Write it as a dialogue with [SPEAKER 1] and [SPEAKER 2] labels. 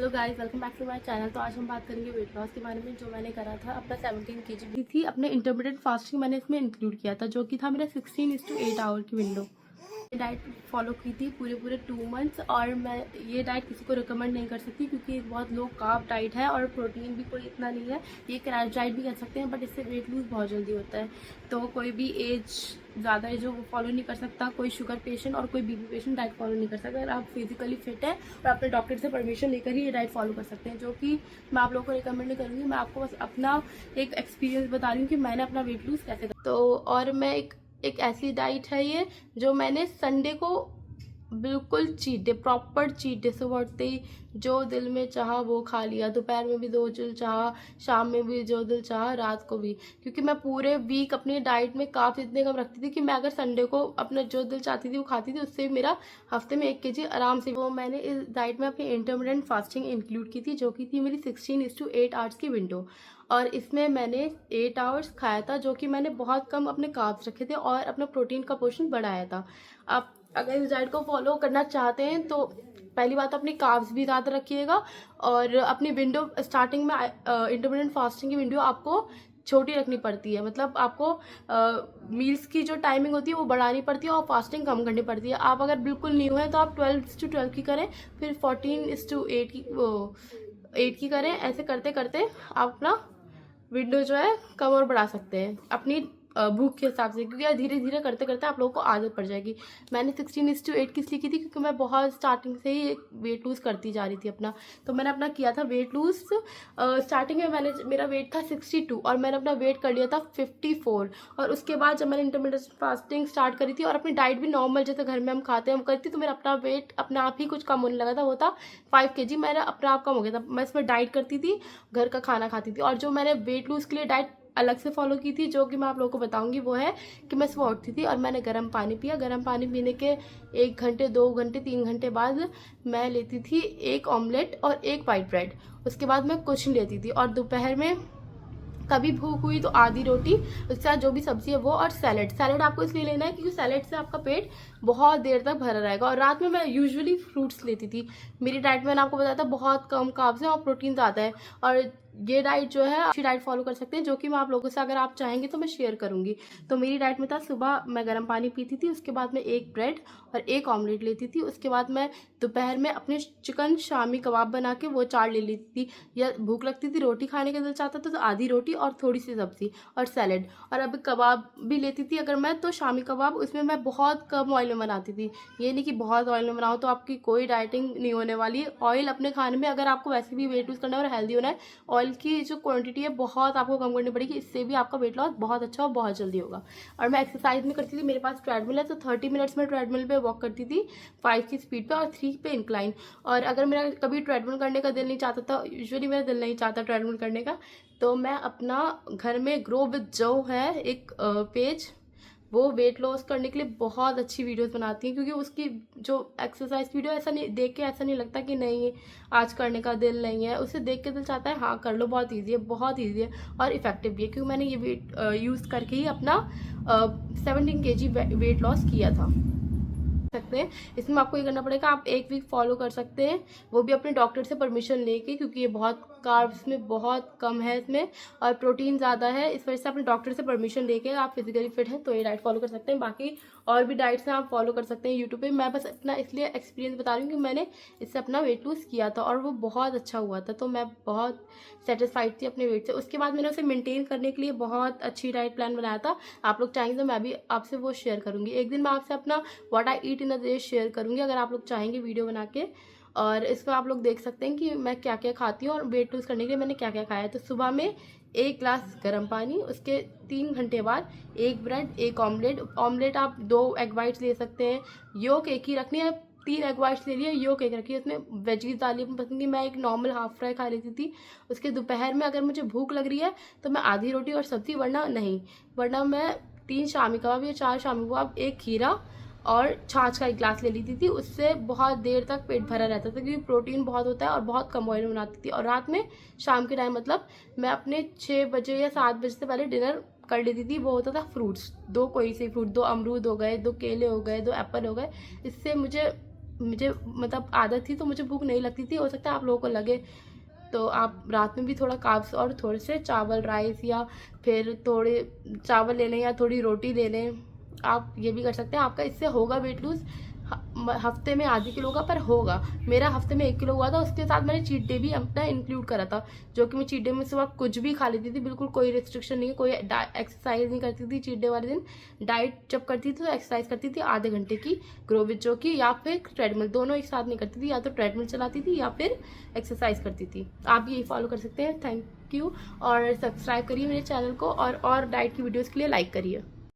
[SPEAKER 1] Hello guys, welcome back to my channel. तो आज हम बात करेंगे वेट लॉस के बारे में, जो मैंने करा था। अपना 17 kg थी। अपने इंटरमीडिएट फास्टिंग मैंने इसमें इंक्लूड किया था, जो कि था मेरा 16:8 आवर की विंडो। डाइट फॉलो की थी पूरे 2 मंथ्स। और मैं ये डाइट किसी को रिकमेंड नहीं कर सकती, क्योंकि एक बहुत लो कार्ब डाइट है और प्रोटीन भी कोई इतना नहीं है। ये क्रैश डाइट भी कह सकते हैं, बट इससे वेट लूज बहुत जल्दी होता है। तो कोई भी एज ज़्यादा है जो वो फॉलो नहीं कर सकता। कोई शुगर पेशेंट और कोई बीपी पेशेंट डाइट फॉलो नहीं कर सकता। अगर आप फिजिकली फिट है और अपने डॉक्टर से परमिशन लेकर ही ये डाइट फॉलो कर सकते हैं, जो कि मैं आप लोगों को रिकमेंड नहीं करूँगी। मैं आपको बस अपना एक एक्सपीरियंस बता रही हूँ कि मैंने अपना वेट लूज कैसे करा। तो और मैं एक ऐसी डाइट है ये, जो मैंने संडे को बिल्कुल cheat day, proper cheat day से उठते ही जो दिल में चाहा वो खा लिया। दोपहर में भी जो दिल चाहा, शाम में भी जो दिल चाहा, रात को भी। क्योंकि मैं पूरे वीक अपनी डाइट में कार्ब्स इतने कम रखती थी कि मैं अगर संडे को अपना जो दिल चाहती थी वो खाती थी। उससे मेरा हफ्ते में 1 kg आराम से। वो मैंने इस डाइट में अपनी इंटरमिटेंट फास्टिंग इंक्लूड की थी, जो कि थी मेरी 16:8 आवर्स की विंडो। और इसमें मैंने 8 आवर्स खाया था, जो कि मैंने बहुत कम अपने कार्ब्स रखे थे और अपना प्रोटीन का पोर्शन बढ़ाया था। आप अगर इस डाइट को फॉलो करना चाहते हैं तो पहली बात अपनी कार्ब्स भी ज़्यादा रखिएगा। और अपनी विंडो स्टार्टिंग में इंटरमिटेंट फास्टिंग की विंडो आपको छोटी रखनी पड़ती है। मतलब आपको मील्स की जो टाइमिंग होती है वो बढ़ानी पड़ती है और फास्टिंग कम करनी पड़ती है। आप अगर बिल्कुल न्यू है तो आप 12:12 की करें, फिर 14:8 की 8 की करें। ऐसे करते करते आप अपना विंडो जो है कम और बढ़ा सकते हैं अपनी भूख के हिसाब से, क्योंकि धीरे धीरे करते करते आप लोगों को आदत पड़ जाएगी। मैंने 16:8 किस लिए की थी, क्योंकि मैं बहुत स्टार्टिंग से ही वेट लूज़ करती जा रही थी अपना। तो मैंने अपना किया था वेट लूज़। स्टार्टिंग में मेरा वेट था 62 और मैंने अपना वेट कर लिया था 54। और उसके बाद जब मैंने इंटरमिटेंट फास्टिंग स्टार्ट करी थी और अपनी डाइट भी नॉर्मल जैसे घर में हम खाते हैं हम करती, तो मेरा अपना वेट अपने आप ही कुछ कम होने लगा था। वो था 5 kg। मेरा अपने आप कम हो गया था। मैं इसमें डाइट करती थी, घर का खाना खाती थी। और जो मैंने वेट लूज़ के लिए डाइट अलग से फॉलो की थी, जो कि मैं आप लोगों को बताऊंगी, वो है कि मैं सुबह उठती थी और मैंने गर्म पानी पिया। गर्म पानी पीने के 1 घंटे 2 घंटे 3 घंटे बाद मैं लेती थी 1 ऑमलेट और 1 वाइट ब्रेड। उसके बाद मैं कुछ नहीं लेती थी। और दोपहर में कभी भूख हुई तो आधी रोटी, उसके साथ जो भी सब्जी है वो, और सैलेड आपको इसलिए लेना है क्योंकि सैलेड से आपका पेट बहुत देर तक भरा रहेगा। और रात में मैं यूजुअली फ्रूट्स लेती थी। मेरी डाइट में मैंने आपको बताया था बहुत कम कार्ब्स है और प्रोटीन ज़्यादा है। और ये डाइट जो है अच्छी डाइट फॉलो कर सकते हैं, जो कि मैं आप लोगों से अगर आप चाहेंगे तो मैं शेयर करूंगी। तो मेरी डाइट में था, सुबह मैं गर्म पानी पीती थी, उसके बाद मैं 1 ब्रेड और 1 ऑमलेट लेती थी। उसके बाद मैं दोपहर में अपने चिकन शामी कबाब बना के वो 4 ले लेती थी। या भूख लगती थी, रोटी खाने का दिल चाहता था तो आधी रोटी और थोड़ी सी सब्जी और सैलेड। और अब कबाब भी लेती थी अगर मैं, तो शामी कबाब, उसमें मैं बहुत कम ऑयल में बनाती थी। ये नहीं कि बहुत ऑयल में बनाओ तो आपकी कोई डाइटिंग नहीं होने वाली है। ऑयल अपने खाने में, अगर आपको वैसे भी वेट लूज करना है और हेल्दी होना है, ऑयल की जो क्वांटिटी है बहुत आपको कम करनी पड़ेगी। इससे भी आपका वेट लॉस बहुत अच्छा और बहुत जल्दी होगा। और मैं एक्सरसाइज में करती थी, मेरे पास ट्रेडमिल है, तो 30 मिनट्स में ट्रेडमिल पे वॉक करती थी 5 की स्पीड पे और 3 पे इंक्लाइन। और अगर मेरा कभी ट्रेडमिल करने का दिल नहीं चाहता था, यूजुअली मेरा दिल नहीं चाहता ट्रेडमिल करने का, तो मैं अपना घर में ग्रो विद जो है एक पेज, वो वेट लॉस करने के लिए बहुत अच्छी वीडियोस बनाती हैं। क्योंकि उसकी जो एक्सरसाइज वीडियो, ऐसा नहीं देख के ऐसा नहीं लगता कि नहीं आज करने का दिल नहीं है। उसे देख के दिल चाहता है हाँ कर लो, बहुत ईजी है, बहुत ईजी है और इफेक्टिव भी है। क्योंकि मैंने ये वेट यूज़ करके ही अपना 17 kg वेट लॉस किया था। सकते हैं इसमें आपको ये करना पड़ेगा, आप 1 वीक फॉलो कर सकते हैं, वो भी अपने डॉक्टर से परमिशन लेके, क्योंकि ये बहुत कार्ब्स में बहुत कम है इसमें और प्रोटीन ज़्यादा है। इस वजह से अपने डॉक्टर से परमिशन लेके आप फिजिकली फिट हैं तो ये डाइट फॉलो कर सकते हैं। बाकी और भी डाइट्स हैं आप फॉलो कर सकते हैं यूट्यूब पे। मैं बस अपना इसलिए एक्सपीरियंस बता रही हूँ कि मैंने इससे अपना वेट लूज़ किया था और वो बहुत अच्छा हुआ था। तो मैं बहुत सेटिस्फाइड थी अपने वेट से। उसके बाद मैंने उसे मेंटेन करने के लिए बहुत अच्छी डाइट प्लान बनाया था। आप लोग चाहेंगे तो मैं भी आपसे वो शेयर करूँगी। एक दिन मैं आपसे अपना what I eat in a day share करूँगी, अगर आप लोग चाहेंगे वीडियो बना के। और इसमें आप लोग देख सकते हैं कि मैं क्या क्या खाती हूँ और वेट लूज़ करने के लिए मैंने क्या क्या खाया है। तो सुबह में 1 ग्लास गर्म पानी, उसके 3 घंटे बाद 1 ब्रेड 1 ऑमलेट आप 2 एग वाइट्स ले सकते हैं। योक एक ही रखनी है, 3 एग वाइट्स ले लिए, योक एक रखिए। उसमें वेजीज डाली अपनी पसंद की। मैं एक नॉर्मल हाफ फ्राई खा लेती थी। उसके दोपहर में अगर मुझे भूख लग रही है तो मैं आधी रोटी और सब्जी, वरना नहीं, वरना मैं 3 शामी कबाब या 4 शामी कबाब, 1 खीरा और छाछ का 1 गिलास ले लेती थी। उससे बहुत देर तक पेट भरा रहता था, क्योंकि प्रोटीन बहुत होता है और बहुत कम ऑयल में बनाती थी। और रात में शाम के टाइम, मतलब मैं अपने 6 बजे या 7 बजे से पहले डिनर कर लेती थी। वो होता था फ्रूट्स, 2 कोई से फ्रूट, 2 अमरूद हो गए, 2 केले हो गए, 2 एप्पल हो गए। इससे मुझे मुझे मतलब आदत थी तो मुझे भूख नहीं लगती थी, हो सकता है आप लोगों को लगे। तो आप रात में भी थोड़ा कार्ब्स और थोड़े से चावल राइस या फिर थोड़े चावल ले लें या थोड़ी रोटी ले लें, आप ये भी कर सकते हैं। आपका इससे होगा वेट लूज़, हफ्ते में आधे किलो का पर होगा। मेरा हफ्ते में 1 किलो हुआ था, उसके साथ मैंने चीट डे भी अपना इंक्लूड करा था, जो कि मैं चीट डे में सुबह कुछ भी खा लेती थी, बिल्कुल कोई रिस्ट्रिक्शन नहीं है, कोई एक्सरसाइज नहीं करती थी चीट डे वाले दिन। डाइट जब करती थी तो एक्सरसाइज करती थी आधे घंटे की ग्रोविचो की, या फिर ट्रेडमिल, दोनों एक साथ नहीं करती थी, या तो ट्रेडमिल चलाती थी या फिर एक्सरसाइज करती थी। आप यही फॉलो कर सकते हैं। थैंक यू, और सब्सक्राइब करिए मेरे चैनल को, और डाइट की वीडियोज़ के लिए लाइक करिए।